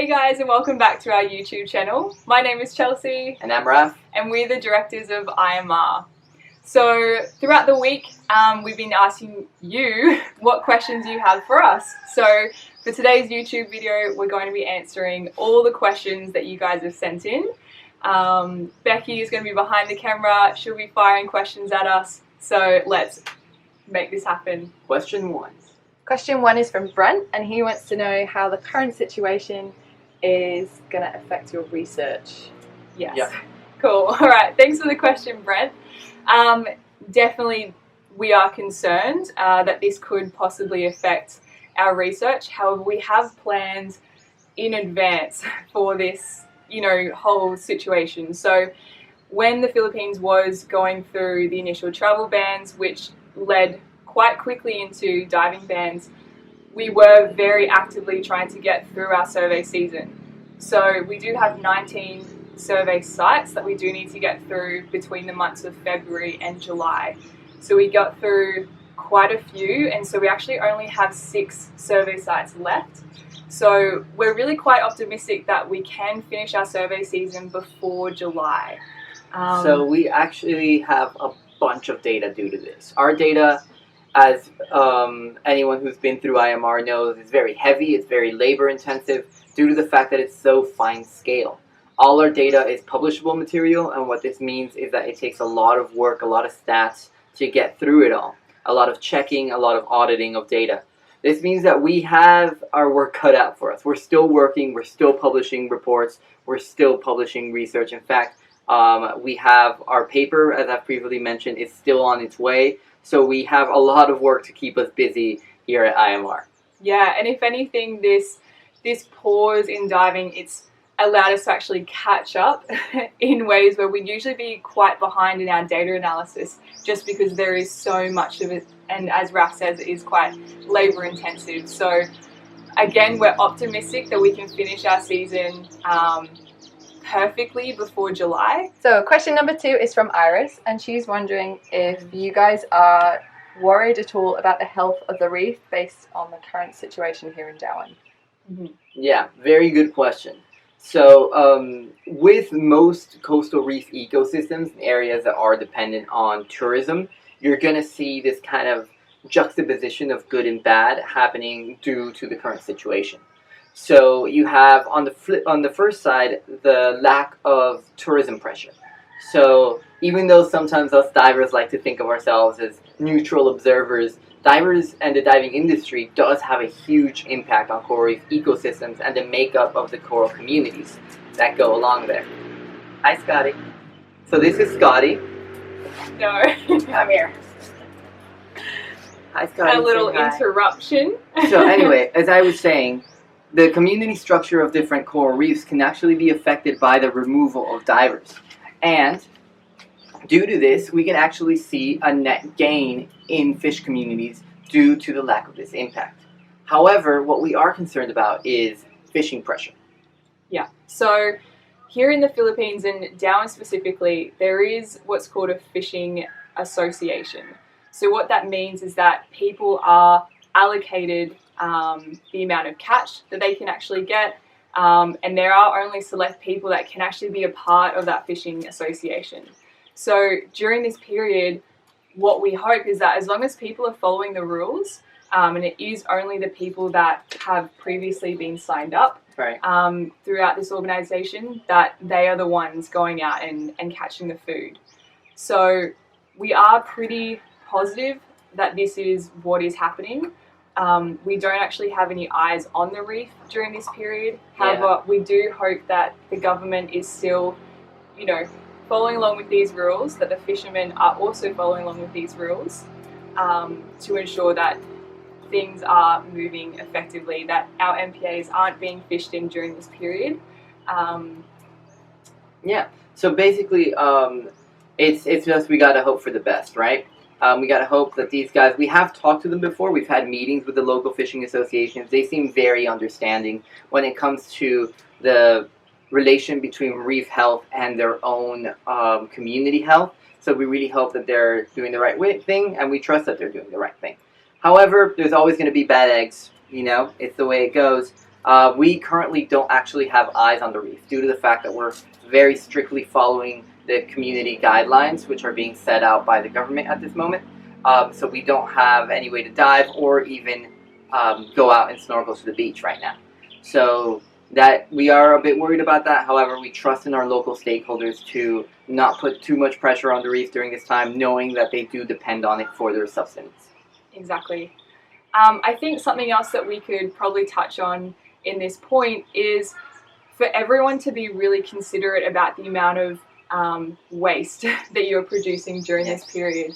Hey guys, and welcome back to our YouTube channel. My name is Chelsea. And I'm Raf. And we're the directors of IMR. So throughout the week, we've been asking you what questions you have for us. So for today's YouTube video, we're going to be answering all the questions that you guys have sent in. Becky is going to be behind the camera. She'll be firing questions at us. So let's make this happen. Question 1. Question 1 is from Brent, and he wants to know how the current situation is going to affect your research. Yes. Yep. Cool. All right. Thanks for the question, Brent. Definitely, we are concerned that this could possibly affect our research. However, we have planned in advance for this, whole situation. So when the Philippines was going through the initial travel bans, which led quite quickly into diving bans, we were very actively trying to get through our survey season. So we do have 19 survey sites that we do need to get through between the months of February and July. So we got through quite a few, and so we actually only have 6 survey sites left. So we're really quite optimistic that we can finish our survey season before July. So we actually have a bunch of data due to this. Our data, as anyone who's been through IMR knows, is very heavy, it's very labor intensive due to the fact that it's so fine scale. All our data is publishable material, and what this means is that it takes a lot of work, a lot of stats to get through it all. A lot of checking, a lot of auditing of data. This means that we have our work cut out for us. We're still working, we're still publishing reports, we're still publishing research. In fact, we have our paper, as I've previously mentioned, is still on its way. So we have a lot of work to keep us busy here at IMR. Yeah, and if anything, this pause in diving, it's allowed us to actually catch up in ways where we'd usually be quite behind in our data analysis, just because there is so much of it, and as Raf says, it is quite labor intensive. So again, we're optimistic that we can finish our season perfectly before July. So question number 2 is from Iris, and she's wondering if you guys are worried at all about the health of the reef based on the current situation here in Darwin. Mm-hmm. Yeah, very good question. So with most coastal reef ecosystems and areas that are dependent on tourism, you're going to see this kind of juxtaposition of good and bad happening due to the current situation. So you have on the first side the lack of tourism pressure. So even though sometimes us divers like to think of ourselves as neutral observers, divers and the diving industry does have a huge impact on coral reef ecosystems and the makeup of the coral communities that go along there. Hi, Scotty. So this is Scotty. No. Come here. Hi, Scotty. A little interruption. So anyway, as I was saying, the community structure of different coral reefs can actually be affected by the removal of divers. And due to this, we can actually see a net gain in fish communities due to the lack of this impact. However, what we are concerned about is fishing pressure. Yeah, so here in the Philippines and Darwin specifically, there is what's called a fishing association. So what that means is that people are allocated the amount of catch that they can actually get, and there are only select people that can actually be a part of that fishing association. So during this period, what we hope is that as long as people are following the rules, and it is only the people that have previously been signed up Right. throughout this organisation, that they are the ones going out and catching the food. So we are pretty positive that this is what is happening. We don't actually have any eyes on the reef during this period. However, we do hope that the government is still, following along with these rules, that the fishermen are also following along with these rules to ensure that things are moving effectively, that our MPAs aren't being fished in during this period. Yeah, so basically it's just we got to hope for the best, right? We got to hope that these guys, we have talked to them before, we've had meetings with the local fishing associations. They seem very understanding when it comes to the relation between reef health and their own community health. So we really hope that they're doing the right thing, and we trust that they're doing the right thing. However, there's always going to be bad eggs, it's the way it goes. We currently don't actually have eyes on the reef due to the fact that we're very strictly following the community guidelines, which are being set out by the government at this moment. So we don't have any way to dive or even go out and snorkel to the beach right now. So that we are a bit worried about that. However, we trust in our local stakeholders to not put too much pressure on the reef during this time, knowing that they do depend on it for their subsistence. Exactly. I think something else that we could probably touch on in this point is for everyone to be really considerate about the amount of waste that you're producing during this period.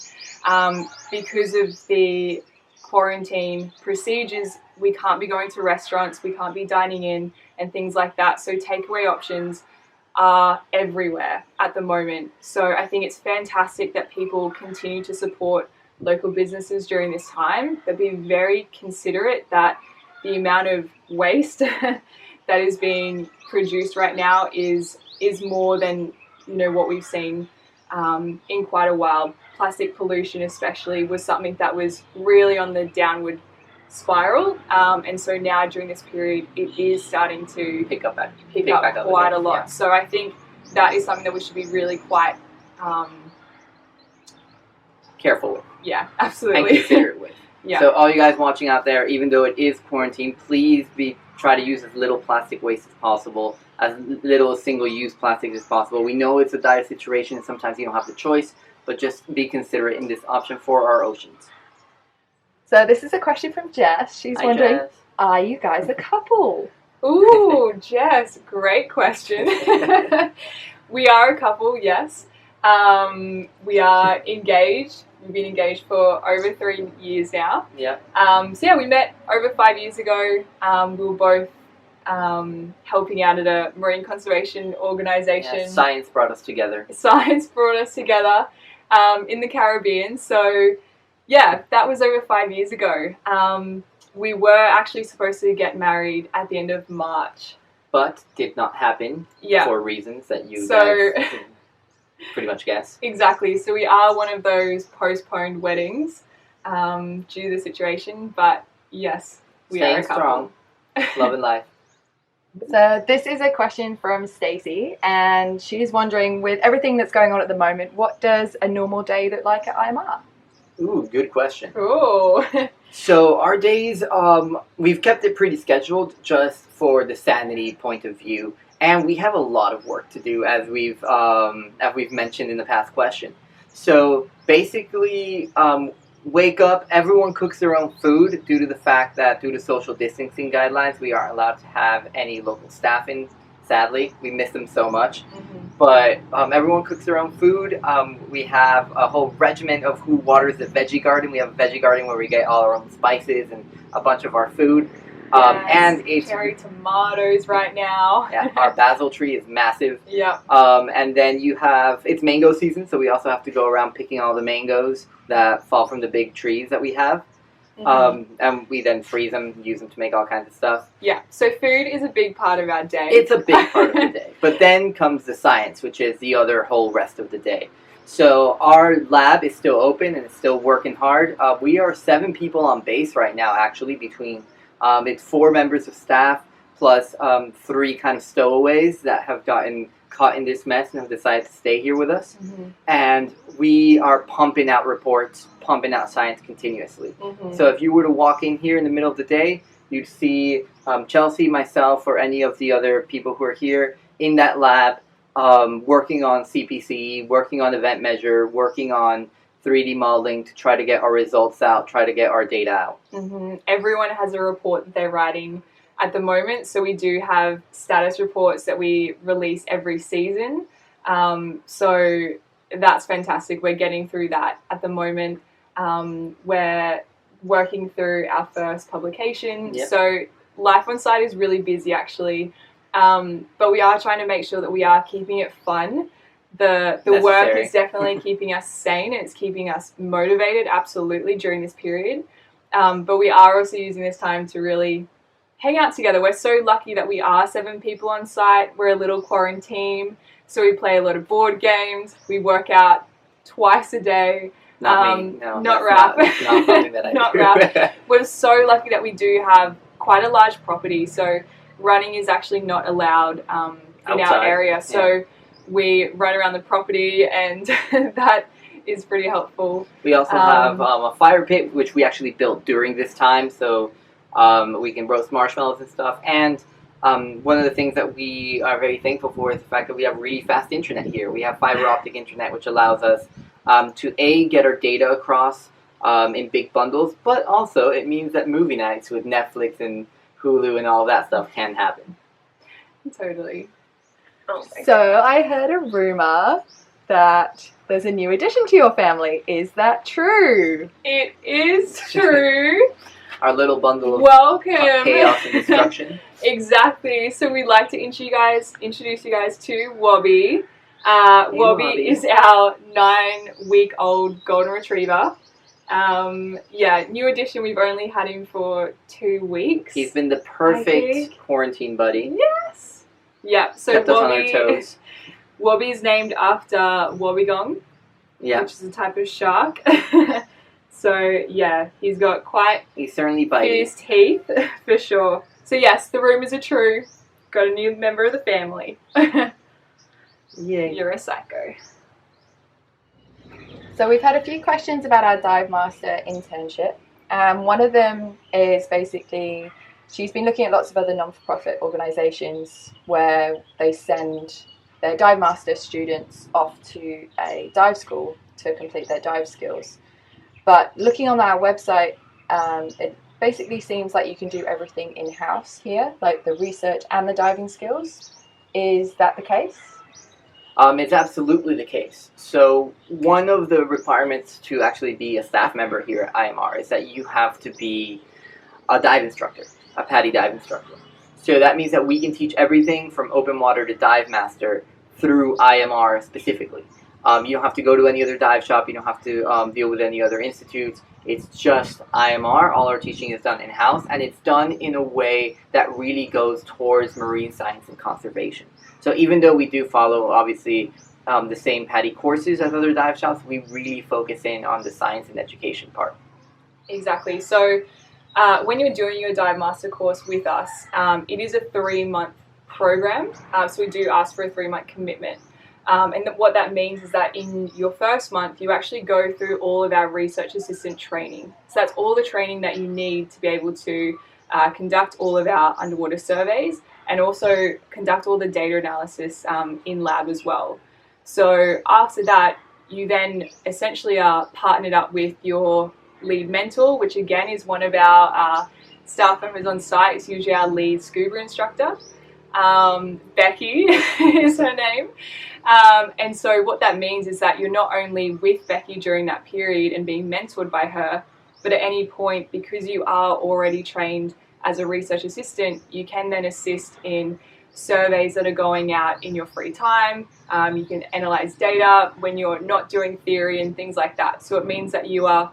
Because of the quarantine procedures, we can't be going to restaurants, we can't be dining in and things like that. So takeaway options are everywhere at the moment. So I think it's fantastic that people continue to support local businesses during this time, but be very considerate that the amount of waste that is being produced right now is more than what we've seen in quite a while. Plastic pollution especially was something that was really on the downward spiral, and so now during this period it is starting to pick up quite a lot. Yeah. So I think that is something that we should be really quite careful with. Yeah, absolutely. And considerate with. Yeah. So all you guys watching out there, even though it is quarantine, please try to use as little plastic waste as possible, as little single-use plastic as possible. We know it's a dire situation and sometimes you don't have the choice, but just be considerate in this option for our oceans. So this is a question from Jess. She's wondering, Jess. Are you guys a couple? Ooh, Jess, great question. We are a couple, yes. We are engaged. We've been engaged for over 3 years now. Yeah. So yeah, we met over 5 years ago. We were both helping out at a marine conservation organisation. Yeah, science brought us together. Science brought us together in the Caribbean. So yeah, that was over 5 years ago. We were actually supposed to get married at the end of March. But did not happen for reasons that you guys pretty much guess. Exactly. So we are one of those postponed weddings due to the situation. But yes, we are a couple. Strong. Love and life. So this is a question from Stacey, and she's wondering, with everything that's going on at the moment, what does a normal day look like at IMR? Ooh, good question. Ooh. So our days, we've kept it pretty scheduled just for the sanity point of view, and we have a lot of work to do, as we've mentioned in the past question. So basically, wake up, everyone cooks their own food due to the fact that due to social distancing guidelines, we aren't allowed to have any local staff in. Sadly, we miss them so much. Mm-hmm. But everyone cooks their own food. We have a whole regiment of who waters the veggie garden. We have a veggie garden where we get all our own spices and a bunch of our food. And it's cherry tomatoes right now. Yeah, our basil tree is massive. Yeah. And then it's mango season, so we also have to go around picking all the mangoes that fall from the big trees that we have. Mm-hmm. And we then freeze them, use them to make all kinds of stuff. Yeah, so food is a big part of our day. It's a big part of the day. But then comes the science, which is the other whole rest of the day. So our lab is still open and it's still working hard. We are 7 people on base right now, actually, between it's 4 members of staff plus 3 kind of stowaways that have gotten caught in this mess and have decided to stay here with us. Mm-hmm. And we are pumping out reports, pumping out science continuously. Mm-hmm. So if you were to walk in here in the middle of the day, you'd see Chelsea, myself, or any of the other people who are here in that lab working on CPC, working on event measure, working on 3D modeling to try to get our results out, try to get our data out. Mm-hmm. Everyone has a report that they're writing at the moment, so we do have status reports that we release every season. So that's fantastic. We're getting through that at the moment. We're working through our first publication. Yep. So life on site is really busy, actually. But we are trying to make sure that we are keeping it fun. The work is definitely keeping us sane and it's keeping us motivated, absolutely, during this period. But we are also using this time to really hang out together. We're so lucky that we are 7 people on site. We're a little quarantine, so we play a lot of board games. We work out twice a day. Not me. No, not Raf. Not something that I not do. Raf. We're so lucky that we do have quite a large property. So running is actually not allowed in our Outside, area. So we run around the property, and that is pretty helpful. We also have a fire pit, which we actually built during this time, so we can roast marshmallows and stuff. And one of the things that we are very thankful for is the fact that we have really fast internet here. We have fiber optic internet, which allows us to get our data across in big bundles, but also it means that movie nights with Netflix and Hulu and all that stuff can happen. Totally. Oh so I heard a rumor that there's a new addition to your family. Is that true? It is true. Our little bundle of Welcome. chaos and destruction. Exactly. So we'd like to introduce you guys to Wobby. Wobby is our 9-week-old golden retriever. New addition. We've only had him for 2 weeks. He's been the perfect quarantine buddy. Yes. Yeah. So kept us on our toes. Wobby is named after wobbegong, which is a type of shark. So yeah, he's got he's certainly bitey. fierce teeth for sure. So yes, the rumors are true. Got a new member of the family. Yeah. You're a psycho. So we've had a few questions about our Divemaster internship. One of them is basically, she's been looking at lots of other non-for-profit organisations where they send their Divemaster students off to a dive school to complete their dive skills. But looking on our website, it basically seems like you can do everything in-house here, like the research and the diving skills. Is that the case? It's absolutely the case. So one of the requirements to actually be a staff member here at IMR is that you have to be a dive instructor, a PADI dive instructor. So that means that we can teach everything from open water to Divemaster through IMR specifically. You don't have to go to any other dive shop. You don't have to deal with any other institutes. It's just IMR. All our teaching is done in-house, and it's done in a way that really goes towards marine science and conservation. So even though we do follow, obviously, the same PADI courses as other dive shops, we really focus in on the science and education part. Exactly. So when you're doing your Divemaster course with us, it is a 3-month program. So we do ask for a 3-month commitment. And what that means is that in your first month, you actually go through all of our research assistant training. So that's all the training that you need to be able to conduct all of our underwater surveys and also conduct all the data analysis in lab as well. So after that, you then essentially are partnered up with your lead mentor, which again is one of our staff members on site. It's usually our lead scuba instructor. Becky is her name. And so what that means is that you're not only with Becky during that period and being mentored by her, but at any point, because you are already trained as a research assistant, you can then assist in surveys that are going out in your free time. You can analyze data when you're not doing theory and things like that. So it means that you are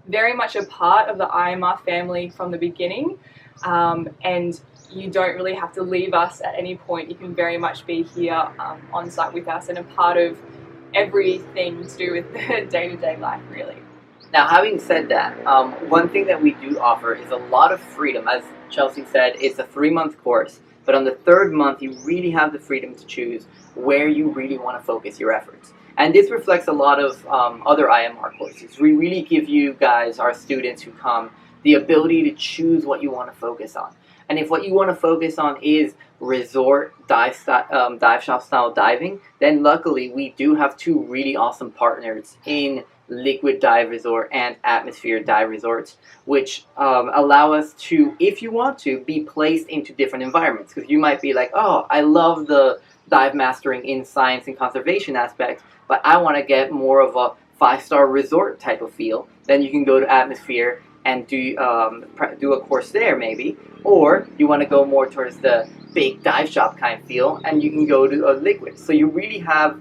very much a part of the IMR family from the beginning, and you don't really have to leave us at any point. You can very much be here on site with us and a part of everything to do with the day-to-day life, really. Now, having said that, one thing that we do offer is a lot of freedom. As Chelsea said, it's a 3-month course, but on the 3rd month, you really have the freedom to choose where you really want to focus your efforts. And this reflects a lot of other IMR courses. We really give you guys, our students who come, the ability to choose what you want to focus on. And if what you want to focus on is resort dive shop style diving, then luckily we do have 2 really awesome partners in Liquid Dive Resort and Atmosphere Dive Resorts, which allow us to, if you want to, be placed into different environments. Because you might be like, oh, I love the dive mastering in science and conservation aspect, but I want to get more of a 5-star resort type of feel. Then you can go to Atmosphere and do a course there maybe, or you want to go more towards the big dive shop kind of feel, and you can go to a Liquid. So you really have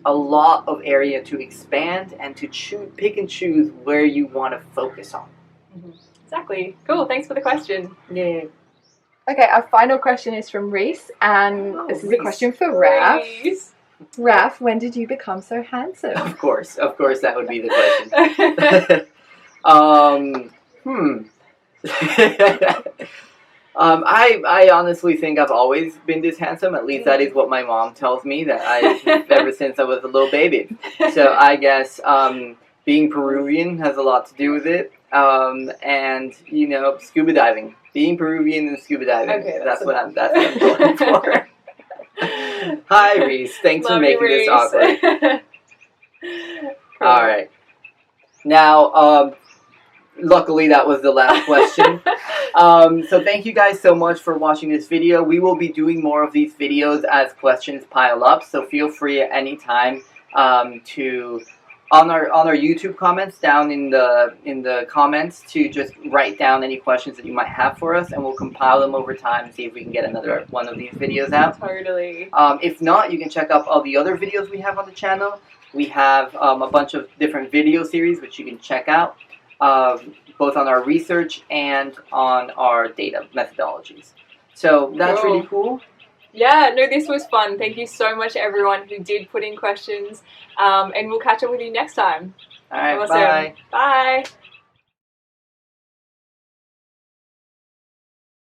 a lot of area to expand and to pick and choose where you want to focus on. Mm-hmm. Exactly. Cool. Thanks for the question. Yeah. Okay, our final question is from Reese, and this is a question for Raf. Reese. Raf, when did you become so handsome? Of course, that would be the question. I honestly think I've always been this handsome. At least that is what my mom tells me, that ever since I was a little baby. So I guess being Peruvian has a lot to do with it. And you know, scuba diving. Being Peruvian and scuba diving. Okay, that's what I'm going for. Hi, Reese. Thanks for making this awkward. Cool. All right. Now, luckily that was the last question. So thank you guys so much for watching this video. We will be doing more of these videos as questions pile up. So feel free at any time to on our YouTube comments down in the comments to just write down any questions that you might have for us, and we'll compile them over time and see if we can get another one of these videos out. Totally. If not, you can check out all the other videos we have on the channel. We have a bunch of different video series which you can check out, both on our research and on our data methodologies. So that's really cool. Yeah, no, this was fun. Thank you so much, everyone who did put in questions. And we'll catch up with you next time. All right, awesome. bye. Bye.